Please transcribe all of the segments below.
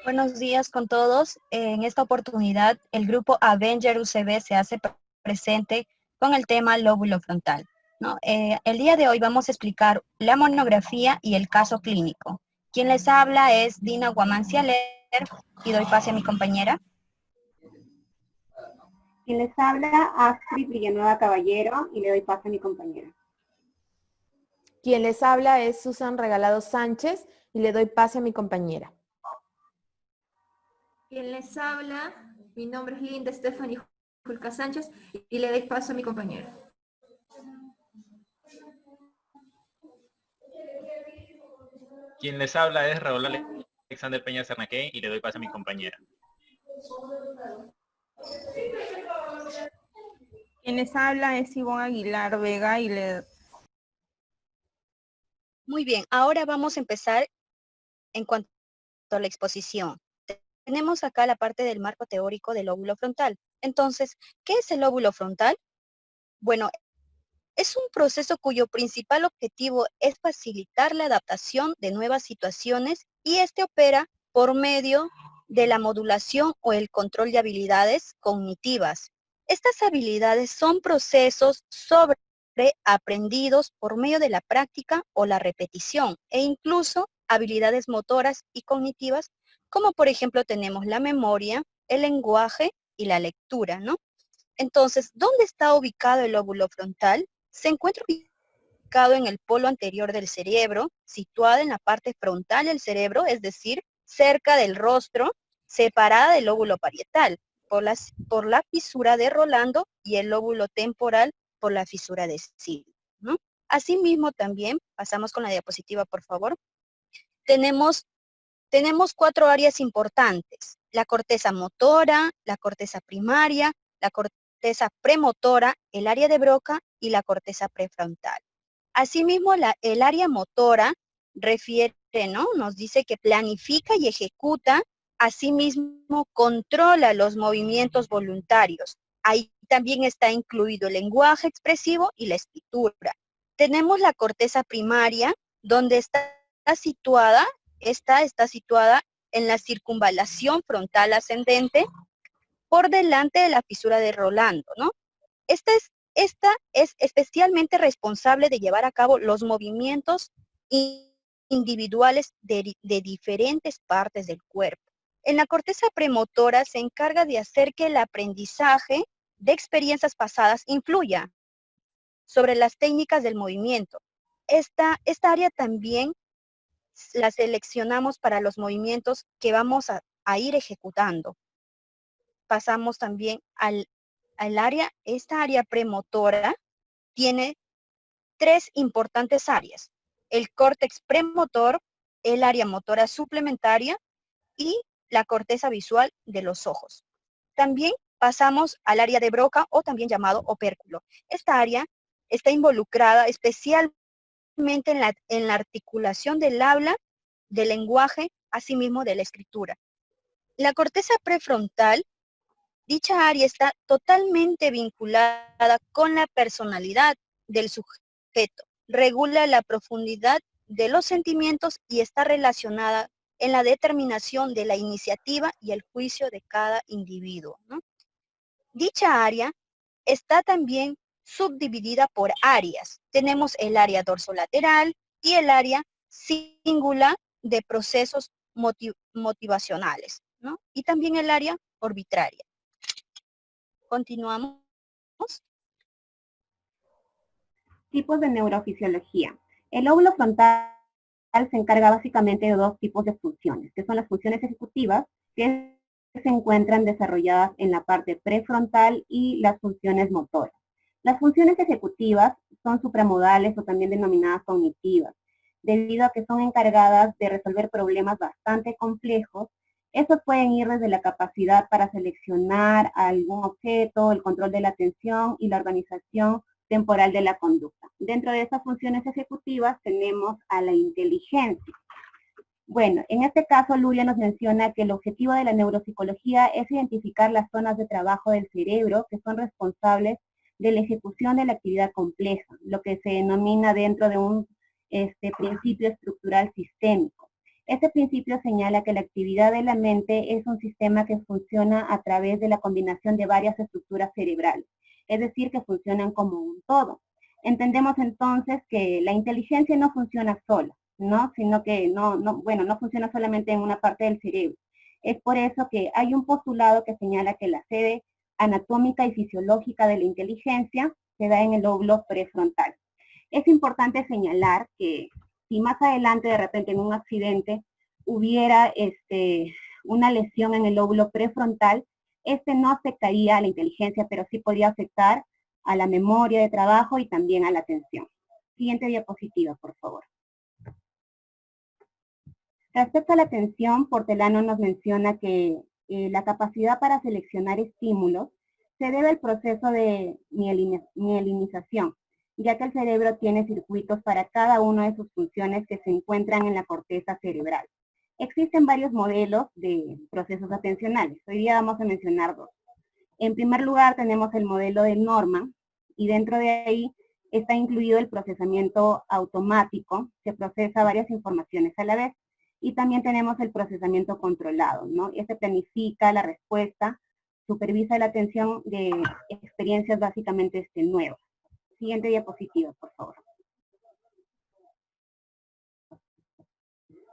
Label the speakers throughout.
Speaker 1: Buenos días con todos. En esta oportunidad, el grupo Avenger UCB se hace presente con el tema lóbulo frontal, ¿no? El día de hoy vamos a explicar la monografía y el caso clínico. Quien les habla es Dina Guamancia Ler y doy pase a mi compañera.
Speaker 2: Quien les habla, Astrid Villanueva Caballero, y le doy paso a mi compañera.
Speaker 3: Quien les habla es Susan Regalado Sánchez y le doy pase a mi compañera.
Speaker 4: Quien les habla, mi nombre es Linda Stephanie Julca Sánchez y le doy paso a mi compañera.
Speaker 5: Quien les habla es Raúl Alexander Peña Cernaqué y le doy paso a mi compañera.
Speaker 6: Quien les habla es Ivonne Aguilar Vega y le...
Speaker 1: Muy bien, ahora vamos a empezar en cuanto a la exposición. Tenemos acá la parte del marco teórico del lóbulo frontal. Entonces, ¿qué es el lóbulo frontal? Bueno, es un proceso cuyo principal objetivo es facilitar la adaptación de nuevas situaciones y este opera por medio de la modulación o el control de habilidades cognitivas. Estas habilidades son procesos aprendidos por medio de la práctica o la repetición e incluso habilidades motoras y cognitivas, como por ejemplo tenemos la memoria, el lenguaje y la lectura, ¿no? Entonces, ¿dónde está ubicado el lóbulo frontal? Se encuentra ubicado en el polo anterior del cerebro, situado en la parte frontal del cerebro, es decir, cerca del rostro, separada del lóbulo parietal, por la fisura de Rolando y el lóbulo temporal por la fisura de Silva, ¿no? Asimismo también, pasamos con la diapositiva, por favor, tenemos 4 áreas importantes: la corteza motora, la corteza primaria, la corteza premotora, el área de Broca y la corteza prefrontal. Asimismo, el área motora refiere, ¿no? Nos dice que planifica y ejecuta, asimismo controla los movimientos voluntarios. Ahí también está incluido el lenguaje expresivo y la escritura. Tenemos la corteza primaria, donde está situada, está situada en la circunvalación frontal ascendente, por delante de la fisura de Rolando, ¿no? Esta es especialmente responsable de llevar a cabo los movimientos individuales de diferentes partes del cuerpo. En la corteza premotora se encarga de hacer que el aprendizaje de experiencias pasadas influya sobre las técnicas del movimiento. Esta área también la seleccionamos para los movimientos que vamos a ir ejecutando. Pasamos también esta área premotora tiene 3 importantes áreas: el córtex premotor, el área motora suplementaria y la corteza visual de los ojos. También pasamos al área de Broca, o también llamado opérculo. Esta área está involucrada especialmente en la articulación del habla, del lenguaje, asimismo de la escritura. La corteza prefrontal, dicha área está totalmente vinculada con la personalidad del sujeto, regula la profundidad de los sentimientos y está relacionada en la determinación de la iniciativa y el juicio de cada individuo, ¿no? Dicha área está también subdividida por áreas. Tenemos el área dorsolateral y el área cingula de procesos motivacionales, ¿no? Y también el área arbitraria. Continuamos.
Speaker 2: Tipos de neurofisiología. El lóbulo frontal se encarga básicamente de 2 tipos de funciones, que son las funciones ejecutivas, que se encuentran desarrolladas en la parte prefrontal, y las funciones motoras. Las funciones ejecutivas son supramodales, o también denominadas cognitivas, debido a que son encargadas de resolver problemas bastante complejos. Estos pueden ir desde la capacidad para seleccionar algún objeto, el control de la atención y la organización temporal de la conducta. Dentro de esas funciones ejecutivas tenemos a la inteligencia. Bueno, en este caso Luria nos menciona que el objetivo de la neuropsicología es identificar las zonas de trabajo del cerebro que son responsables de la ejecución de la actividad compleja, lo que se denomina dentro de un principio estructural sistémico. Este principio señala que la actividad de la mente es un sistema que funciona a través de la combinación de varias estructuras cerebrales, es decir, que funcionan como un todo. Entendemos entonces que la inteligencia no funciona sola, ¿no? Sino que no funciona solamente en una parte del cerebro. Es por eso que hay un postulado que señala que la sede anatómica y fisiológica de la inteligencia se da en el lóbulo prefrontal. Es importante señalar que si más adelante de repente en un accidente hubiera una lesión en el lóbulo prefrontal, no afectaría a la inteligencia, pero sí podría afectar a la memoria de trabajo y también a la atención. Siguiente diapositiva, por favor. Respecto a la atención, Portelano nos menciona que la capacidad para seleccionar estímulos se debe al proceso de mielinización, ya que el cerebro tiene circuitos para cada una de sus funciones que se encuentran en la corteza cerebral. Existen varios modelos de procesos atencionales. Hoy día vamos a mencionar dos. En primer lugar tenemos el modelo de Norman, y dentro de ahí está incluido el procesamiento automático, que procesa varias informaciones a la vez. Y también tenemos el procesamiento controlado, ¿no? Este planifica la respuesta, supervisa la atención de experiencias básicamente nuevas. Siguiente diapositiva, por favor.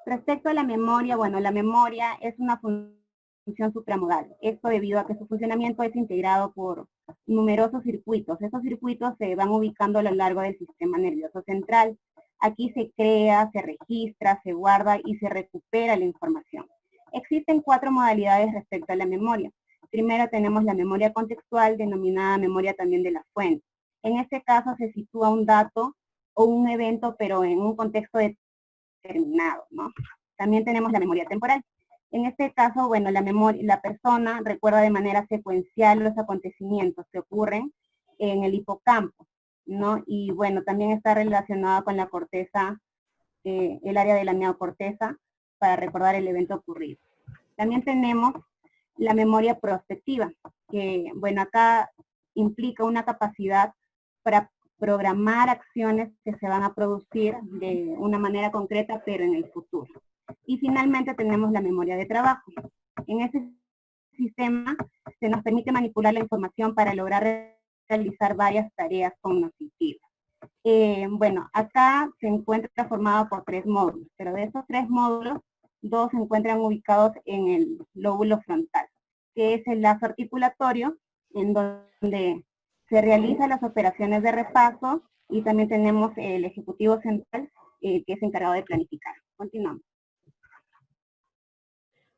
Speaker 2: Respecto a la memoria, bueno, la memoria es una función supramodal. Esto debido a que su funcionamiento es integrado por numerosos circuitos. Estos circuitos se van ubicando a lo largo del sistema nervioso central. Aquí se crea, se registra, se guarda y se recupera la información. Existen 4 modalidades respecto a la memoria. Primero tenemos la memoria contextual, denominada memoria también de la fuente. En este caso se sitúa un dato o un evento, pero en un contexto determinado, ¿no? También tenemos la memoria temporal. En este caso, bueno, la persona recuerda de manera secuencial los acontecimientos que ocurren en el hipocampo, ¿no? Y bueno, también está relacionada con la corteza, el área de la neocorteza, para recordar el evento ocurrido. También tenemos la memoria prospectiva, que bueno, acá implica una capacidad para programar acciones que se van a producir de una manera concreta, pero en el futuro. Y finalmente tenemos la memoria de trabajo. En este sistema se nos permite manipular la información para lograr realizar varias tareas cognitivas. Bueno, acá se encuentra formado por 3 módulos, pero de esos 3 módulos, 2 se encuentran ubicados en el lóbulo frontal, que es el lazo articulatorio, en donde se realizan las operaciones de repaso, y también tenemos el ejecutivo central, que es encargado de planificar. Continuamos.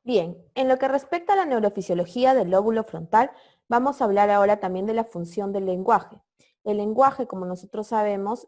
Speaker 3: Bien, en lo que respecta a la neurofisiología del lóbulo frontal, vamos a hablar ahora también de la función del lenguaje. El lenguaje, como nosotros sabemos,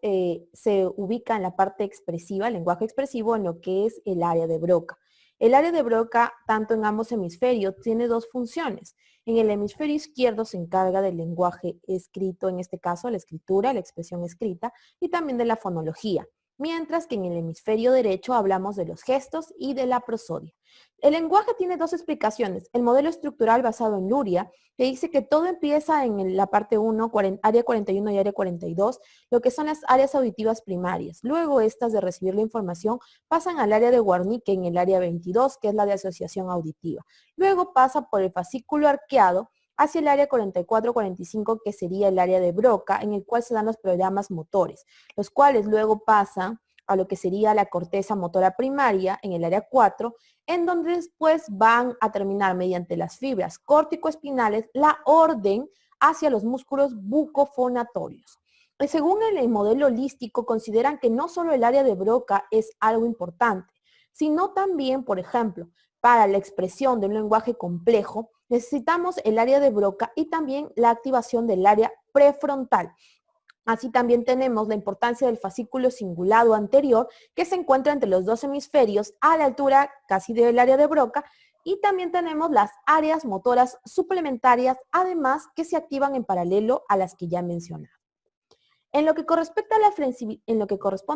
Speaker 3: se ubica en la parte expresiva, el lenguaje expresivo, en lo que es el área de Broca. El área de Broca, tanto en ambos hemisferios, tiene 2 funciones. En el hemisferio izquierdo se encarga del lenguaje escrito, en este caso la escritura, la expresión escrita, y también de la fonología. Mientras que en el hemisferio derecho hablamos de los gestos y de la prosodia. El lenguaje tiene 2 explicaciones. El modelo estructural basado en Luria, que dice que todo empieza en la parte 1, área 41 y área 42, lo que son las áreas auditivas primarias. Luego estas de recibir la información pasan al área de Wernicke en el área 22, que es la de asociación auditiva. Luego pasa por el fascículo arqueado hacia el área 44-45, que sería el área de Broca, en el cual se dan los programas motores, los cuales luego pasan a lo que sería la corteza motora primaria en el área 4, en donde después van a terminar mediante las fibras córtico-espinales la orden hacia los músculos bucofonatorios. Según el modelo holístico, consideran que no solo el área de Broca es algo importante, sino también, por ejemplo, para la expresión de un lenguaje complejo, necesitamos el área de Broca y también la activación del área prefrontal. Así también tenemos la importancia del fascículo cingulado anterior, que se encuentra entre los 2 hemisferios a la altura casi del área de Broca, y también tenemos las áreas motoras suplementarias, además que se activan en paralelo a las que ya he mencionado. En lo que corresponde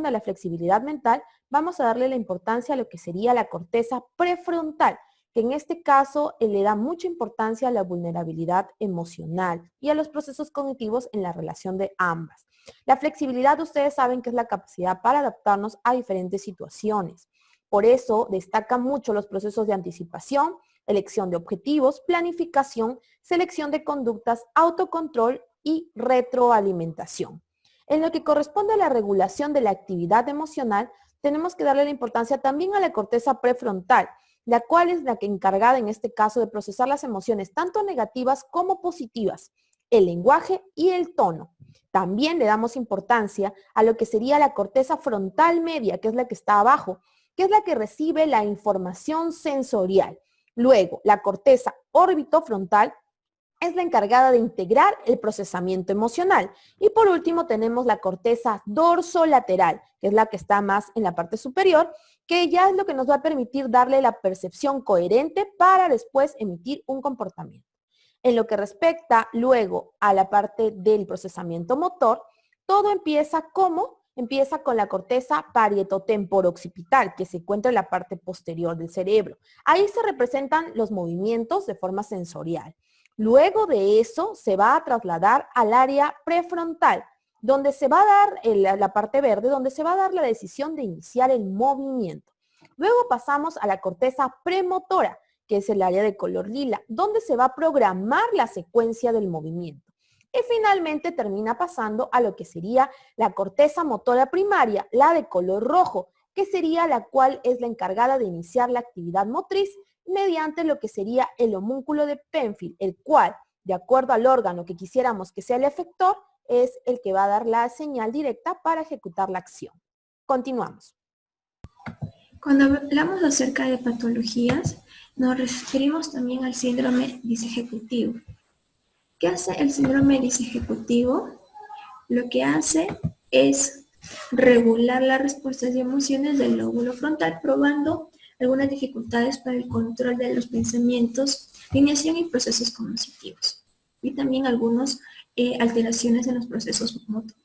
Speaker 3: a la flexibilidad mental, vamos a darle la importancia a lo que sería la corteza prefrontal, que en este caso le da mucha importancia a la vulnerabilidad emocional y a los procesos cognitivos en la relación de ambas. La flexibilidad, ustedes saben que es la capacidad para adaptarnos a diferentes situaciones. Por eso destacan mucho los procesos de anticipación, elección de objetivos, planificación, selección de conductas, autocontrol y retroalimentación. En lo que corresponde a la regulación de la actividad emocional, tenemos que darle la importancia también a la corteza prefrontal, la cual es la que encargada en este caso de procesar las emociones tanto negativas como positivas, el lenguaje y el tono. También le damos importancia a lo que sería la corteza frontal media, que es la que está abajo, que es la que recibe la información sensorial. Luego, la corteza orbitofrontal es la encargada de integrar el procesamiento emocional. Y por último tenemos la corteza dorsolateral, que es la que está más en la parte superior, que ya es lo que nos va a permitir darle la percepción coherente para después emitir un comportamiento. En lo que respecta luego a la parte del procesamiento motor, todo empieza con la corteza parietotemporo-occipital, que se encuentra en la parte posterior del cerebro. Ahí se representan los movimientos de forma sensorial. Luego de eso se va a trasladar al área prefrontal, donde se va a dar la parte verde, donde se va a dar la decisión de iniciar el movimiento. Luego pasamos a la corteza premotora, que es el área de color lila, donde se va a programar la secuencia del movimiento. Y finalmente termina pasando a lo que sería la corteza motora primaria, la de color rojo, que sería la cual es la encargada de iniciar la actividad motriz mediante lo que sería el homúnculo de Penfield, el cual, de acuerdo al órgano que quisiéramos que sea el efector, es el que va a dar la señal directa para ejecutar la acción. Continuamos.
Speaker 4: Cuando hablamos acerca de patologías, nos referimos también al síndrome disejecutivo. ¿Qué hace el síndrome disejecutivo? Lo que hace es regular las respuestas y emociones del lóbulo frontal, probando algunas dificultades para el control de los pensamientos, lineación y procesos cognitivos, y también algunas alteraciones en los procesos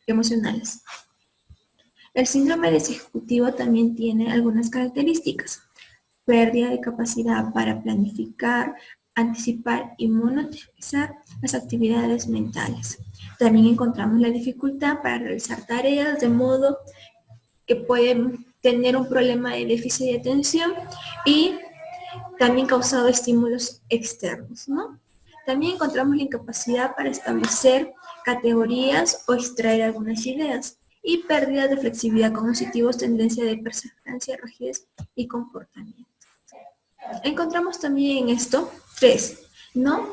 Speaker 4: emocionales. El síndrome disejecutivo también tiene algunas características: pérdida de capacidad para planificar, anticipar y monitorizar las actividades mentales. También encontramos la dificultad para realizar tareas, de modo que pueden tener un problema de déficit de atención y también causado estímulos externos, ¿no? También encontramos la incapacidad para establecer categorías o extraer algunas ideas y pérdida de flexibilidad cognitiva, tendencia de perseverancia, rigidez y comportamiento. Encontramos también en esto 3, ¿no?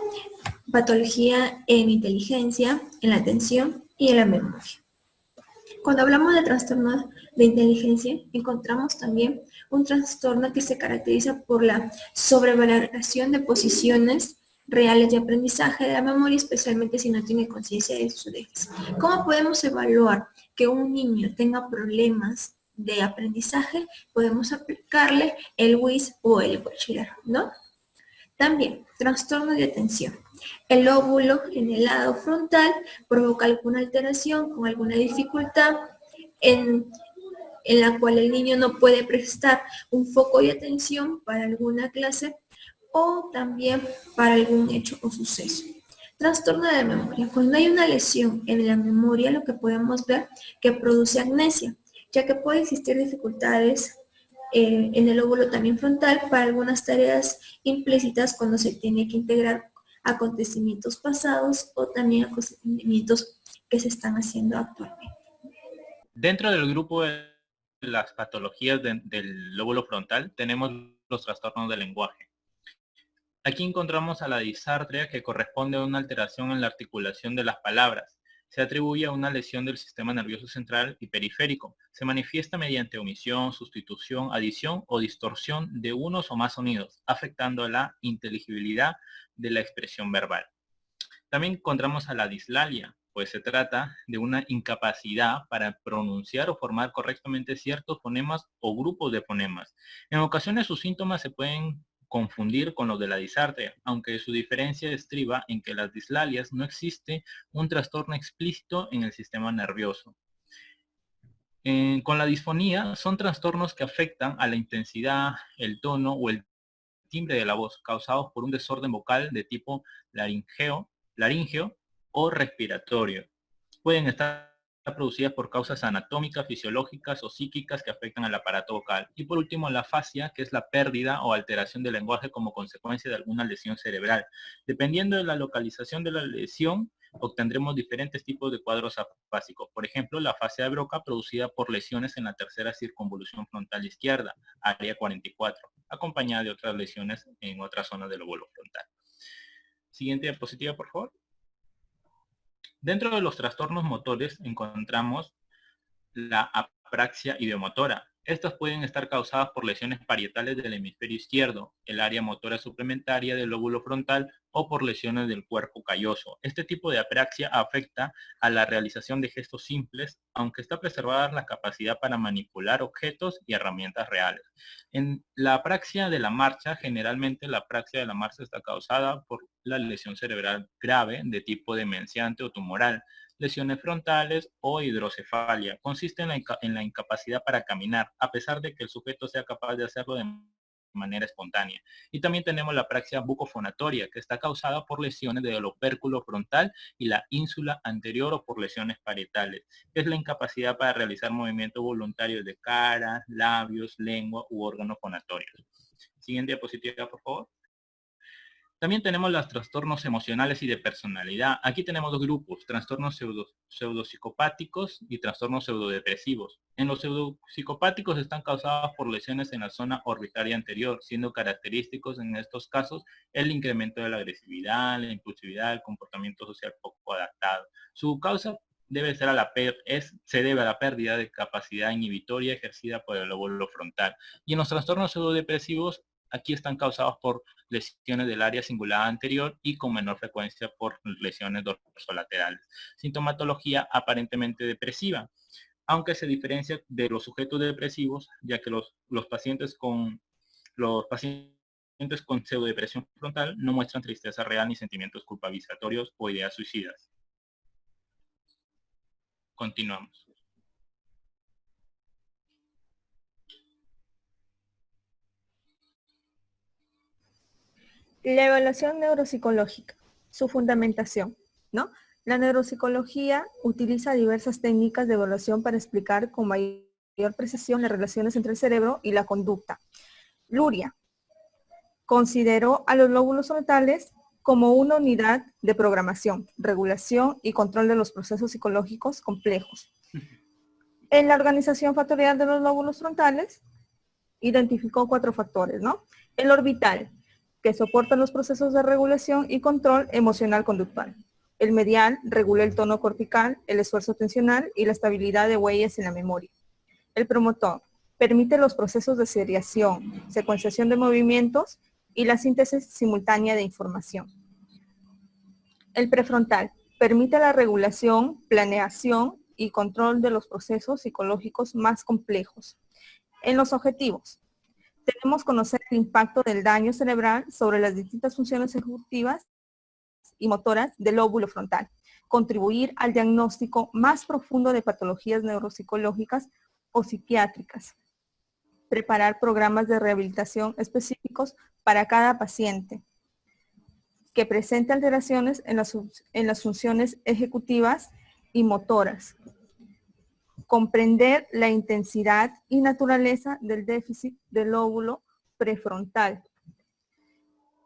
Speaker 4: Patología en inteligencia, en la atención y en la memoria. Cuando hablamos de trastornos de inteligencia, encontramos también un trastorno que se caracteriza por la sobrevaloración de posiciones reales de aprendizaje de la memoria, especialmente si no tiene conciencia de sus ejes. ¿Cómo podemos evaluar que un niño tenga problemas de aprendizaje? Podemos aplicarle el WIS o el Wechsler, ¿no? También, trastorno de atención. El lóbulo en el lado frontal provoca alguna alteración con alguna dificultad en la cual el niño no puede prestar un foco de atención para alguna clase o también para algún hecho o suceso. Trastorno de la memoria. Cuando hay una lesión en la memoria, lo que podemos ver que produce amnesia, ya que puede existir dificultades en el lóbulo también frontal para algunas tareas implícitas cuando se tiene que integrar acontecimientos pasados o también acontecimientos que se están haciendo actualmente.
Speaker 5: Dentro del grupo de las patologías del lóbulo frontal tenemos los trastornos del lenguaje. Aquí encontramos a la disartria, que corresponde a una alteración en la articulación de las palabras. Se atribuye a una lesión del sistema nervioso central y periférico. Se manifiesta mediante omisión, sustitución, adición o distorsión de unos o más sonidos, afectando la inteligibilidad de la expresión verbal. También encontramos a la dislalia, pues se trata de una incapacidad para pronunciar o formar correctamente ciertos fonemas o grupos de fonemas. En ocasiones sus síntomas se pueden confundir con los de la disartria, aunque su diferencia estriba en que las dislalias no existe un trastorno explícito en el sistema nervioso. Con la disfonía son trastornos que afectan a la intensidad, el tono o el timbre de la voz, causados por un desorden vocal de tipo laríngeo o respiratorio. Pueden estar producidas por causas anatómicas, fisiológicas o psíquicas que afectan al aparato vocal. Y por último, la afasia, que es la pérdida o alteración del lenguaje como consecuencia de alguna lesión cerebral. Dependiendo de la localización de la lesión, obtendremos diferentes tipos de cuadros afásicos. Por ejemplo, la afasia de Broca producida por lesiones en la tercera circunvolución frontal izquierda, área 44, acompañada de otras lesiones en otras zonas del lóbulo frontal. Siguiente diapositiva, por favor. Dentro de los trastornos motores encontramos la apraxia ideomotora. Estas pueden estar causadas por lesiones parietales del hemisferio izquierdo, el área motora suplementaria del lóbulo frontal o por lesiones del cuerpo calloso. Este tipo de apraxia afecta a la realización de gestos simples, aunque está preservada la capacidad para manipular objetos y herramientas reales. En la apraxia de la marcha, generalmente la apraxia de la marcha está causada por la lesión cerebral grave de tipo demenciante o tumoral, lesiones frontales o hidrocefalia. Consiste en la incapacidad para caminar, a pesar de que el sujeto sea capaz de hacerlo de manera espontánea. Y también tenemos la apraxia bucofonatoria, que está causada por lesiones del opérculo frontal y la ínsula anterior o por lesiones parietales. Es la incapacidad para realizar movimientos voluntarios de cara, labios, lengua u órganos fonatorios. Siguiente diapositiva, por favor. También tenemos los trastornos emocionales y de personalidad. Aquí tenemos dos grupos, trastornos pseudopsicopáticos y trastornos pseudodepresivos. En los pseudopsicopáticos están causados por lesiones en la zona orbitaria anterior, siendo característicos en estos casos el incremento de la agresividad, la impulsividad, el comportamiento social poco adaptado. Su causa se debe a la pérdida de capacidad inhibitoria ejercida por el lóbulo frontal. Y en los trastornos pseudodepresivos, aquí están causados por lesiones del área cingulada anterior y con menor frecuencia por lesiones dorsolaterales. Sintomatología aparentemente depresiva, aunque se diferencia de los sujetos depresivos, ya que los pacientes con pseudodepresión frontal no muestran tristeza real ni sentimientos culpabilizatorios o ideas suicidas. Continuamos.
Speaker 6: La evaluación neuropsicológica, su fundamentación, ¿no? La neuropsicología utiliza diversas técnicas de evaluación para explicar con mayor precisión las relaciones entre el cerebro y la conducta. Luria consideró a los lóbulos frontales como una unidad de programación, regulación y control de los procesos psicológicos complejos. En la organización factorial de los lóbulos frontales, identificó 4 factores, ¿no? El orbital, que soporta los procesos de regulación y control emocional conductual. El medial regula el tono cortical, el esfuerzo atencional y la estabilidad de huellas en la memoria. El promotor permite los procesos de seriación, secuenciación de movimientos y la síntesis simultánea de información. El prefrontal permite la regulación, planeación y control de los procesos psicológicos más complejos. En los objetivos, debemos conocer el impacto del daño cerebral sobre las distintas funciones ejecutivas y motoras del lóbulo frontal, contribuir al diagnóstico más profundo de patologías neuropsicológicas o psiquiátricas, preparar programas de rehabilitación específicos para cada paciente que presente alteraciones en las funciones ejecutivas y motoras, comprender la intensidad y naturaleza del déficit del lóbulo prefrontal,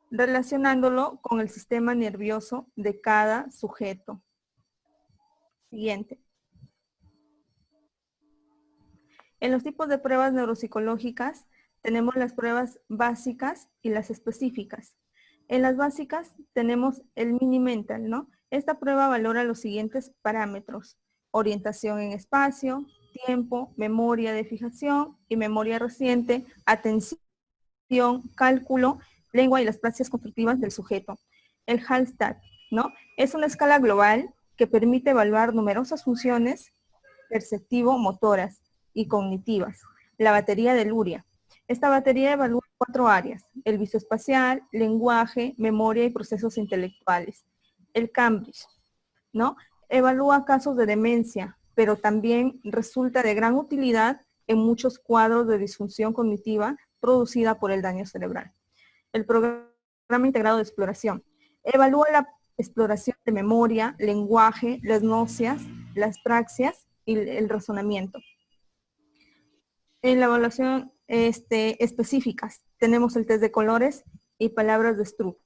Speaker 6: relacionándolo con el sistema nervioso de cada sujeto. Siguiente. En los tipos de pruebas neuropsicológicas tenemos las pruebas básicas y las específicas. En las básicas tenemos el Mini-Mental, ¿no? Esta prueba valora los siguientes parámetros: orientación en espacio, tiempo, memoria de fijación y memoria reciente, atención, cálculo, lengua y las prácticas constructivas del sujeto. El Hallstatt, ¿no? Es una escala global que permite evaluar numerosas funciones perceptivo-motoras y cognitivas. La batería de Luria. Esta batería evalúa 4 áreas: el visoespacial, lenguaje, memoria y procesos intelectuales. El Cambridge, ¿no? Evalúa casos de demencia, pero también resulta de gran utilidad en muchos cuadros de disfunción cognitiva producida por el daño cerebral. El programa integrado de exploración evalúa la exploración de memoria, lenguaje, las náuseas, las praxias y el razonamiento. En la evaluación específicas tenemos el test de colores y palabras de Stroop.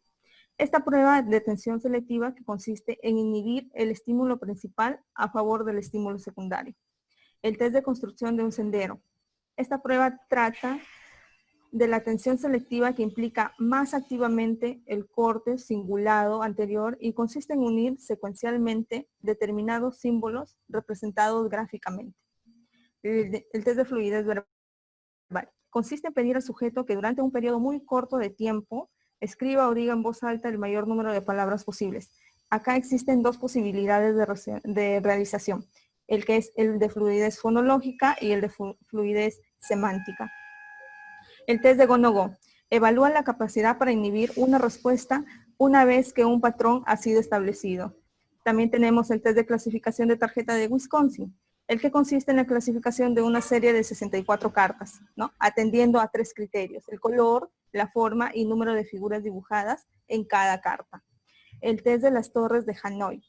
Speaker 6: Esta prueba de atención selectiva que consiste en inhibir el estímulo principal a favor del estímulo secundario. El test de construcción de un sendero. Esta prueba trata de la atención selectiva que implica más activamente el corte cingulado anterior y consiste en unir secuencialmente determinados símbolos representados gráficamente. El test de fluidez verbal consiste en pedir al sujeto que durante un periodo muy corto de tiempo escriba o diga en voz alta el mayor número de palabras posibles. Acá existen dos posibilidades de realización, el que es el de fluidez fonológica y el de fluidez semántica. El test de go-no-go evalúa la capacidad para inhibir una respuesta una vez que un patrón ha sido establecido. También tenemos el test de clasificación de tarjeta de Wisconsin, el que consiste en la clasificación de una serie de 64 cartas, ¿no? Atendiendo a 3 criterios: el color, la forma y número de figuras dibujadas en cada carta. El test de las torres de Hanoi.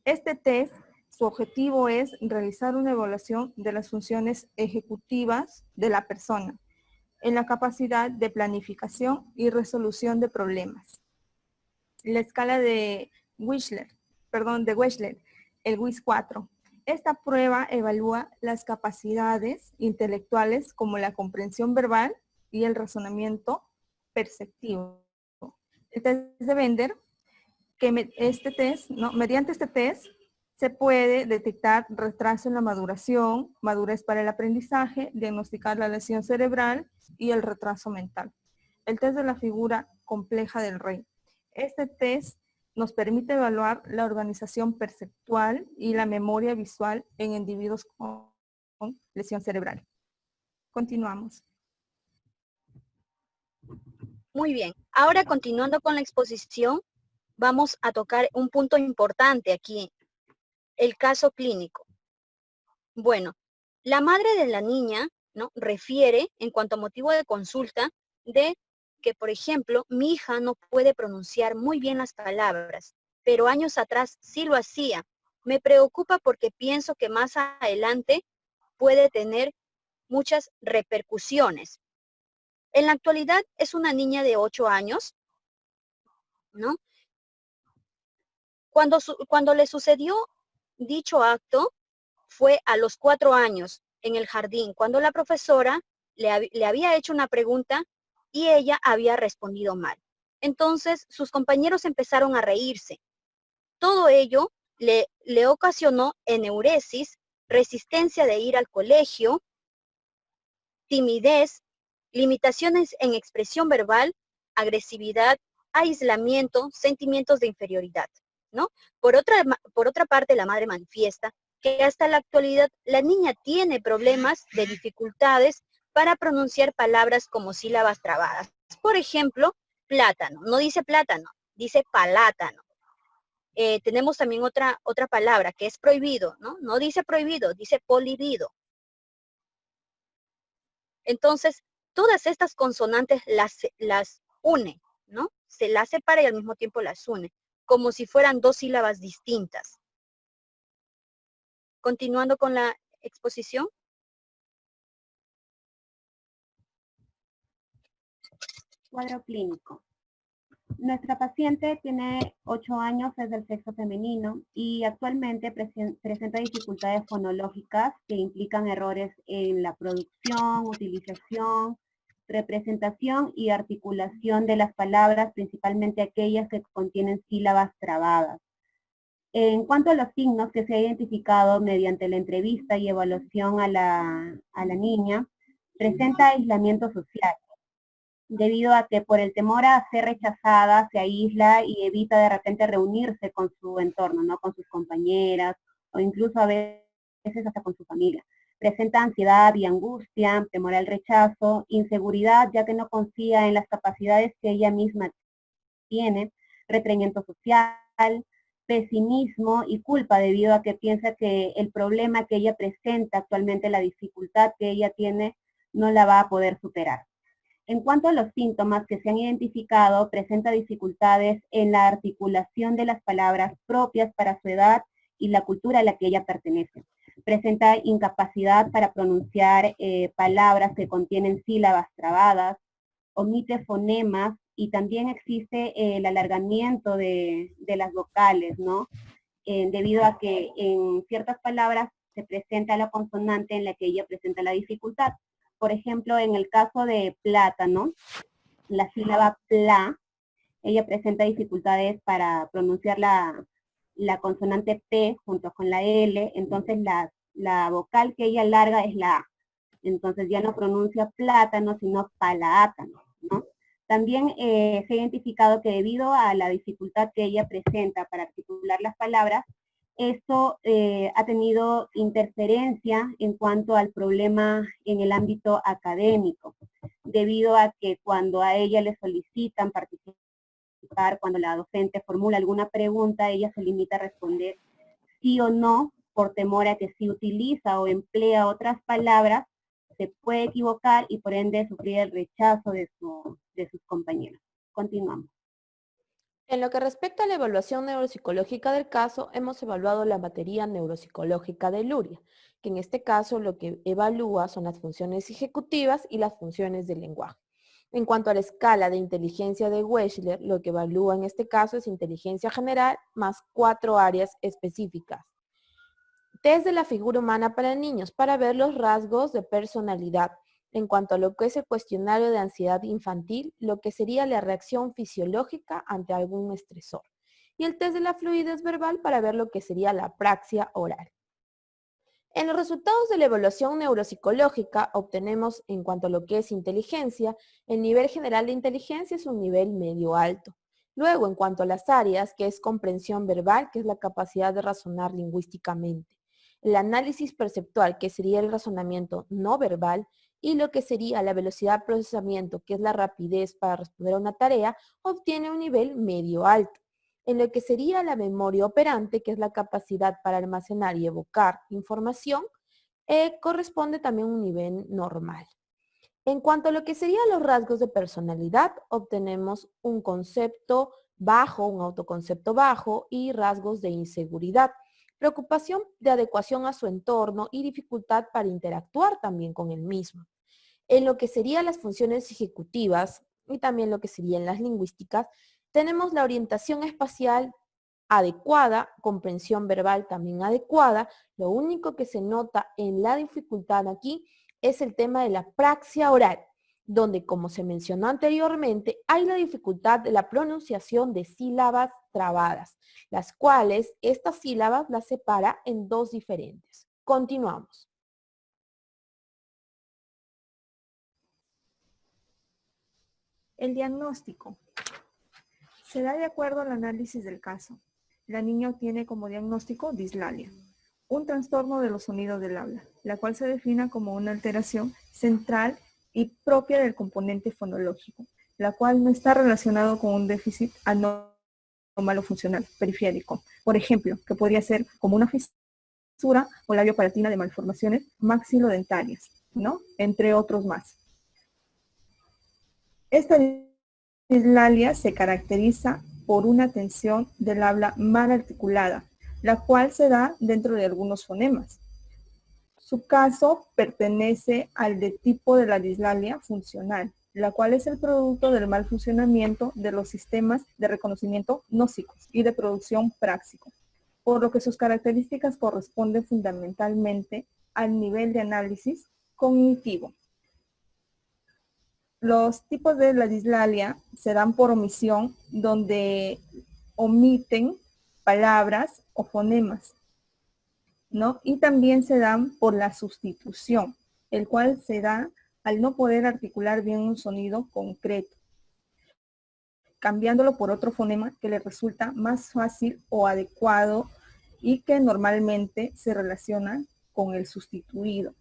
Speaker 6: Este test, su objetivo es realizar una evaluación de las funciones ejecutivas de la persona, en la capacidad de planificación y resolución de problemas. La escala de Wechsler, el WIS 4. Esta prueba evalúa las capacidades intelectuales como la comprensión verbal y el razonamiento perceptivo. El test de Bender, que mediante este test se puede detectar retraso en la maduración, madurez para el aprendizaje, diagnosticar la lesión cerebral y el retraso mental. El test de la figura compleja del rey. Este test nos permite evaluar la organización perceptual y la memoria visual en individuos con lesión cerebral. Continuamos.
Speaker 1: Muy bien. Ahora, continuando con la exposición, vamos a tocar un punto importante aquí, el caso clínico. Bueno, la madre de la niña, ¿no?, refiere en cuanto a motivo de consulta de que, por ejemplo, mi hija no puede pronunciar muy bien las palabras, pero años atrás sí lo hacía. Me preocupa porque pienso que más adelante puede tener muchas repercusiones. En la actualidad es una niña de 8 años, ¿no? Cuando le sucedió dicho acto fue a los 4 años en el jardín, cuando la profesora le había hecho una pregunta y ella había respondido mal. Entonces sus compañeros empezaron a reírse. Todo ello le ocasionó enuresis, resistencia de ir al colegio, timidez, limitaciones en expresión verbal, agresividad, aislamiento, sentimientos de inferioridad, ¿no? Por otra parte, la madre manifiesta que hasta la actualidad la niña tiene problemas de dificultades para pronunciar palabras como sílabas trabadas. Por ejemplo, plátano, no dice plátano, dice palátano. Tenemos también otra palabra que es prohibido, ¿no? No dice prohibido, dice prohibido. Entonces, todas estas consonantes las une, ¿no? Se las separa y al mismo tiempo las une, como si fueran 2 sílabas distintas. Continuando con la exposición.
Speaker 2: Cuadro clínico. Nuestra paciente tiene 8 años, es del sexo femenino y actualmente presenta dificultades fonológicas que implican errores en la producción, utilización, representación y articulación de las palabras, principalmente aquellas que contienen sílabas trabadas. En cuanto a los signos que se ha identificado mediante la entrevista y evaluación a la niña, presenta aislamiento social, debido a que por el temor a ser rechazada se aísla y evita de repente reunirse con su entorno, ¿no? Con sus compañeras o incluso a veces hasta con su familia. Presenta ansiedad y angustia, temor al rechazo, inseguridad ya que no confía en las capacidades que ella misma tiene, retraimiento social, pesimismo y culpa debido a que piensa que el problema que ella presenta actualmente, la dificultad que ella tiene, no la va a poder superar. En cuanto a los síntomas que se han identificado, presenta dificultades en la articulación de las palabras propias para su edad y la cultura a la que ella pertenece. presenta incapacidad para pronunciar palabras que contienen sílabas trabadas, omite fonemas y también existe el alargamiento de las vocales, ¿no? Debido a que en ciertas palabras se presenta la consonante en la que ella presenta la dificultad. Por ejemplo, en el caso de plátano, la sílaba pla, ella presenta dificultades para pronunciar la consonante P junto con la L, entonces la vocal que ella larga es la A. Entonces ya no pronuncia plátano, sino palaátano, ¿no? También se ha identificado que debido a la dificultad que ella presenta para articular las palabras, esto ha tenido interferencia en cuanto al problema en el ámbito académico, debido a que cuando a ella le solicitan participar, cuando la docente formula alguna pregunta, ella se limita a responder sí o no, por temor a que si utiliza o emplea otras palabras, se puede equivocar y por ende sufrir el rechazo de sus compañeros. Continuamos.
Speaker 3: En lo que respecta a la evaluación neuropsicológica del caso, hemos evaluado la batería neuropsicológica de Luria, que en este caso lo que evalúa son las funciones ejecutivas y las funciones del lenguaje. En cuanto a la escala de inteligencia de Wechsler, lo que evalúa en este caso es inteligencia general más 4 áreas específicas. Test de la figura humana para niños para ver los rasgos de personalidad. En cuanto a lo que es el cuestionario de ansiedad infantil, lo que sería la reacción fisiológica ante algún estresor. Y el test de la fluidez verbal para ver lo que sería la praxia oral. En los resultados de la evaluación neuropsicológica obtenemos, en cuanto a lo que es inteligencia, el nivel general de inteligencia es un nivel medio alto. Luego, en cuanto a las áreas, que es comprensión verbal, que es la capacidad de razonar lingüísticamente. El análisis perceptual, que sería el razonamiento no verbal, y lo que sería la velocidad de procesamiento, que es la rapidez para responder a una tarea, obtiene un nivel medio alto. En lo que sería la memoria operante, que es la capacidad para almacenar y evocar información, corresponde también a un nivel normal. En cuanto a lo que serían los rasgos de personalidad, obtenemos un concepto bajo, un autoconcepto bajo y rasgos de inseguridad, preocupación de adecuación a su entorno y dificultad para interactuar también con el mismo. En lo que serían las funciones ejecutivas y también lo que serían las lingüísticas, tenemos la orientación espacial adecuada, comprensión verbal también adecuada. Lo único que se nota en la dificultad aquí es el tema de la praxia oral, donde, como se mencionó anteriormente, hay la dificultad de la pronunciación de sílabas trabadas, las cuales estas sílabas las separa en dos diferentes. Continuamos.
Speaker 6: El diagnóstico se da de acuerdo al análisis del caso. La niña obtiene como diagnóstico dislalia, un trastorno de los sonidos del habla, la cual se define como una alteración central y propia del componente fonológico, la cual no está relacionado con un déficit anómalo funcional periférico. Por ejemplo, que podría ser como una fisura o labio palatina de malformaciones maxilodentarias, ¿no? Entre otros más. Esta dislalia se caracteriza por una tensión del habla mal articulada, la cual se da dentro de algunos fonemas. Su caso pertenece al de tipo de la dislalia funcional, la cual es el producto del mal funcionamiento de los sistemas de reconocimiento gnósicos y de producción práxico, por lo que sus características corresponden fundamentalmente al nivel de análisis cognitivo. Los tipos de la dislalia se dan por omisión, donde omiten palabras o fonemas, ¿no? Y también se dan por la sustitución, el cual se da al no poder articular bien un sonido concreto, cambiándolo por otro fonema que le resulta más fácil o adecuado y que normalmente se relaciona con el sustituido,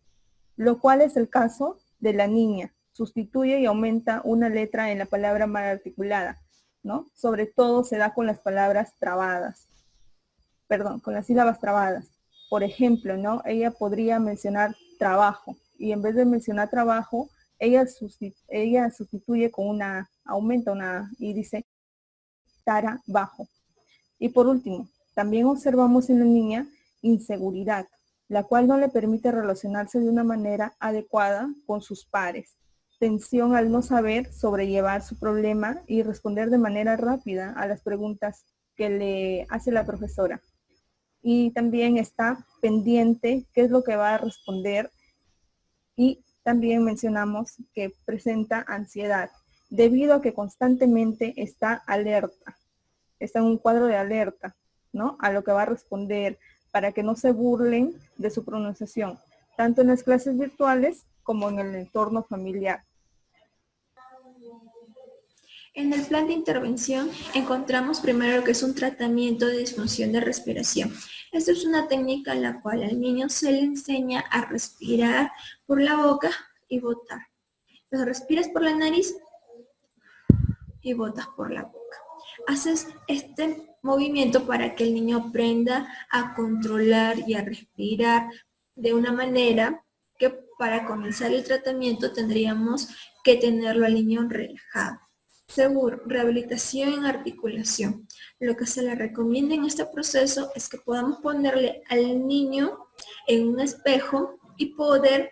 Speaker 6: lo cual es el caso de la niña. Sustituye y aumenta una letra en la palabra mal articulada, ¿no? Sobre todo se da con las palabras trabadas, con las sílabas trabadas. Por ejemplo, ¿no? Ella podría mencionar trabajo y en vez de mencionar trabajo, ella sustituye con aumenta una y dice tara bajo. Y por último, también observamos en la niña inseguridad, la cual no le permite relacionarse de una manera adecuada con sus pares. Tensión al no saber sobrellevar su problema y responder de manera rápida a las preguntas que le hace la profesora. Y también está pendiente qué es lo que va a responder, y también mencionamos que presenta ansiedad debido a que constantemente está alerta, está en un cuadro de alerta, ¿no? A lo que va a responder, para que no se burlen de su pronunciación, tanto en las clases virtuales como en el entorno familiar.
Speaker 4: En el plan de intervención encontramos primero lo que es un tratamiento de disfunción de respiración. Esta es una técnica en la cual al niño se le enseña a respirar por la boca y botar. Entonces respiras por la nariz y botas por la boca. Haces este movimiento para que el niño aprenda a controlar y a respirar de una manera que para comenzar el tratamiento tendríamos que tenerlo al niño relajado. Seguro, rehabilitación en articulación. Lo que se le recomienda en este proceso es que podamos ponerle al niño en un espejo y poder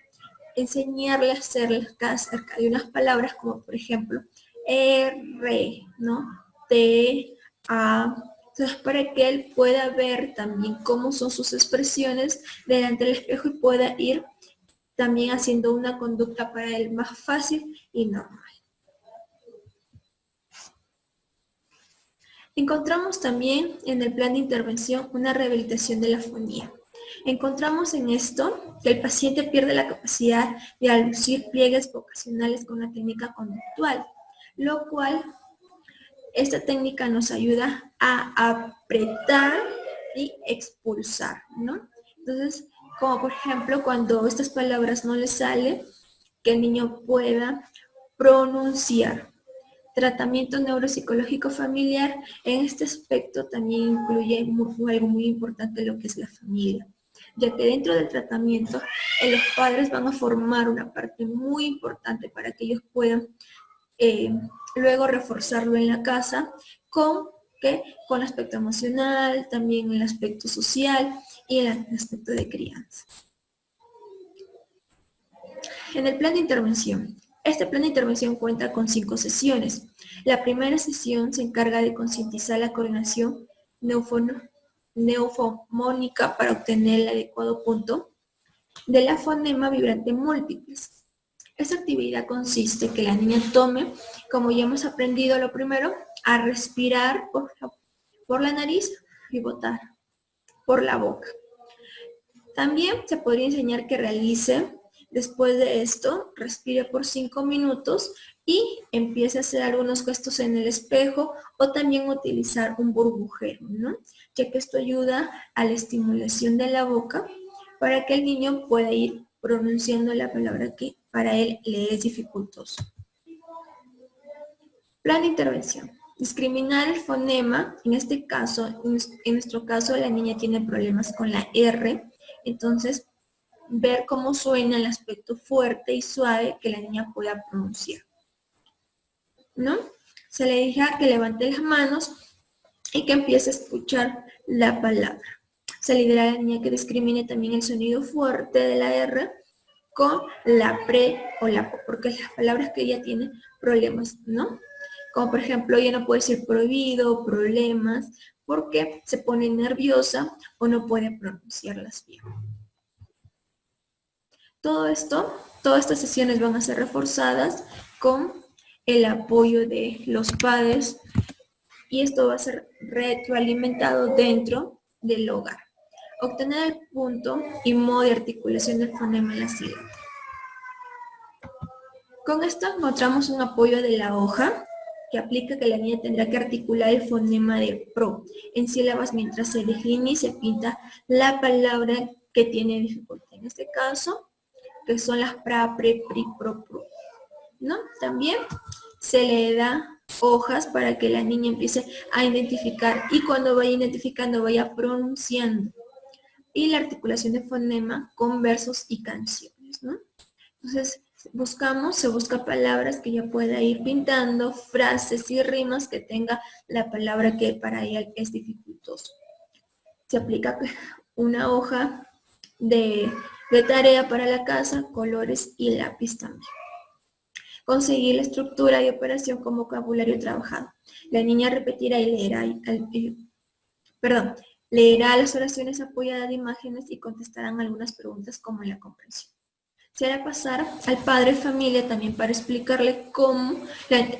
Speaker 4: enseñarle a hacer cerca de unas palabras como por ejemplo R, ¿no? T, A. Entonces para que él pueda ver también cómo son sus expresiones delante del espejo y pueda ir también haciendo una conducta para él más fácil y normal. Encontramos también en el plan de intervención una rehabilitación de la fonía. Encontramos en esto que el paciente pierde la capacidad de alucir pliegues vocacionales con la técnica conductual, lo cual esta técnica nos ayuda a apretar y expulsar, ¿no? Entonces, como por ejemplo, cuando estas palabras no le salen, que el niño pueda pronunciar. Tratamiento neuropsicológico familiar, en este aspecto también incluye algo muy importante, lo que es la familia, ya que dentro del tratamiento los padres van a formar una parte muy importante para que ellos puedan luego reforzarlo en la casa con el aspecto emocional, también el aspecto social y el aspecto de crianza. En el plan de intervención. Este plan de intervención cuenta con 5 sesiones. La primera sesión se encarga de concientizar la coordinación neufomónica para obtener el adecuado punto de la fonema vibrante múltiples. Esta actividad consiste en que la niña tome, como ya hemos aprendido lo primero, a respirar por la nariz y botar por la boca. También se podría enseñar que realice, después de esto, respire por 5 minutos y empiece a hacer algunos gestos en el espejo o también utilizar un burbujero, ¿no? Ya que esto ayuda a la estimulación de la boca para que el niño pueda ir pronunciando la palabra que para él le es dificultoso. Plan de intervención. Discriminar el fonema, en este caso, en nuestro caso la niña tiene problemas con la R, entonces ver cómo suena el aspecto fuerte y suave que la niña pueda pronunciar, ¿no? Se le deja que levante las manos y que empiece a escuchar la palabra. Se le dirá a la niña que discrimine también el sonido fuerte de la R con la pre o la po, porque las palabras que ella tiene problemas, ¿no? Como por ejemplo, ella no puede decir prohibido, problemas, porque se pone nerviosa o no puede pronunciarlas bien. Todo esto, todas estas sesiones van a ser reforzadas con el apoyo de los padres y esto va a ser retroalimentado dentro del hogar. Obtener el punto y modo de articulación del fonema en la sílaba. Con esto encontramos un apoyo de la hoja que aplica que la niña tendrá que articular el fonema de pro en sílabas mientras se define y se pinta la palabra que tiene dificultad. En este caso, que son las pra, pre, pri, pro, ¿no? También se le da hojas para que la niña empiece a identificar y cuando vaya identificando vaya pronunciando. Y la articulación de fonema con versos y canciones, ¿no? Entonces, se busca palabras que ella pueda ir pintando, frases y rimas que tenga la palabra que para ella es dificultoso. Se aplica una hoja de tarea para la casa, colores y lápiz también. Conseguir la estructura y operación con vocabulario trabajado. La niña repetirá y leerá las oraciones apoyadas de imágenes y contestarán algunas preguntas como en la comprensión. Se hará pasar al padre de familia también para explicarle cómo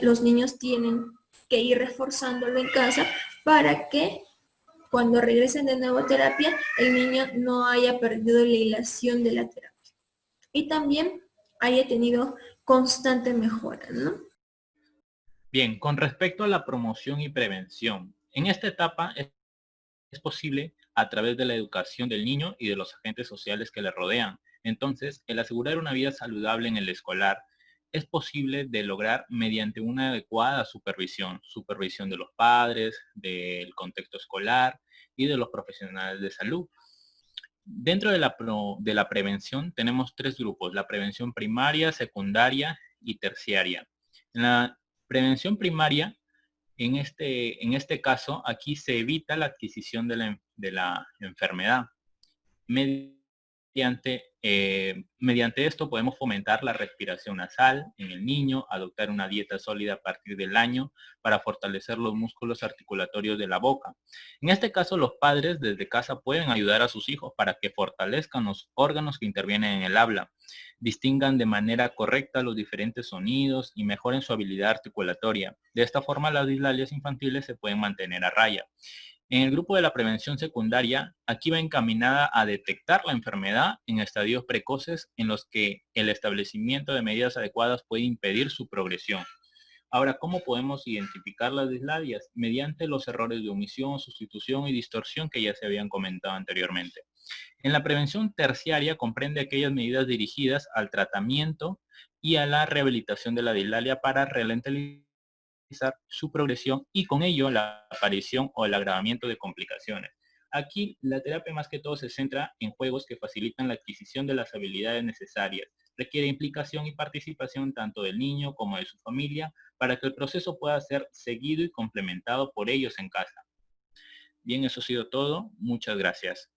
Speaker 4: los niños tienen que ir reforzándolo en casa para que cuando regresen de nuevo a terapia, el niño no haya perdido la hilación de la terapia. Y también haya tenido constante mejora, ¿no?
Speaker 5: Bien, con respecto a la promoción y prevención, en esta etapa es posible a través de la educación del niño y de los agentes sociales que le rodean. Entonces, el asegurar una vida saludable en el escolar es posible de lograr mediante una adecuada supervisión de los padres, del contexto escolar y de los profesionales de salud. Dentro de la prevención tenemos tres grupos, la prevención primaria, secundaria y terciaria. En la prevención primaria, en este caso, aquí se evita la adquisición de la enfermedad. Mediante esto podemos fomentar la respiración nasal en el niño, adoptar una dieta sólida a partir del año para fortalecer los músculos articulatorios de la boca. En este caso, los padres desde casa pueden ayudar a sus hijos para que fortalezcan los órganos que intervienen en el habla, distingan de manera correcta los diferentes sonidos y mejoren su habilidad articulatoria. De esta forma, las dislalias infantiles se pueden mantener a raya. En el grupo de la prevención secundaria, aquí va encaminada a detectar la enfermedad en estadios precoces en los que el establecimiento de medidas adecuadas puede impedir su progresión. Ahora, ¿cómo podemos identificar las dislalias? Mediante los errores de omisión, sustitución y distorsión que ya se habían comentado anteriormente. En la prevención terciaria comprende aquellas medidas dirigidas al tratamiento y a la rehabilitación de la dislalia para ralentizar su progresión y con ello la aparición o el agravamiento de complicaciones. Aquí la terapia más que todo se centra en juegos que facilitan la adquisición de las habilidades necesarias. Requiere implicación y participación tanto del niño como de su familia para que el proceso pueda ser seguido y complementado por ellos en casa. Bien, eso ha sido todo. Muchas gracias.